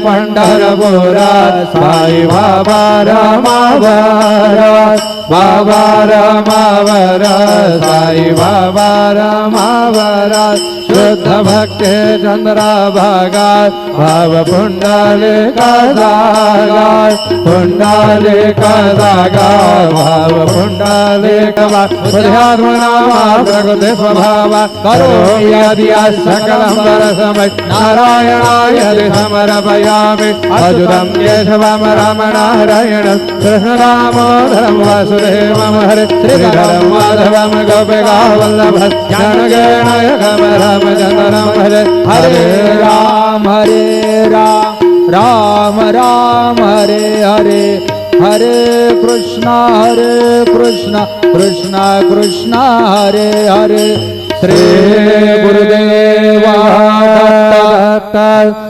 पंढरपुरात साई बाबा रमावरात बाबा रमावरात साई बाबा रमावरात शुद्ध भक्ते चंद्रभागात भाव पुंडलिका जागात पुंडलिका जागात भाव पुंडलिका बुद्ध्यात्मनामा प्रकृति स्वभावा करोमि यदि सकलं परस्मै नारायणाय समर्पयामि अच्युतं केशवं रमणारायणं कृष्णदामोदरं वासुदेवं हरे श्रीधरं माधवं गोपिकावल्लभं ज्ञानगणनायकं रामचन्द्रं भजे हरे राम राम राम हरे हरे हरे कृष्णा कृष्ण कृष्ण हरे हरे श्री गुरुदेवा दत्त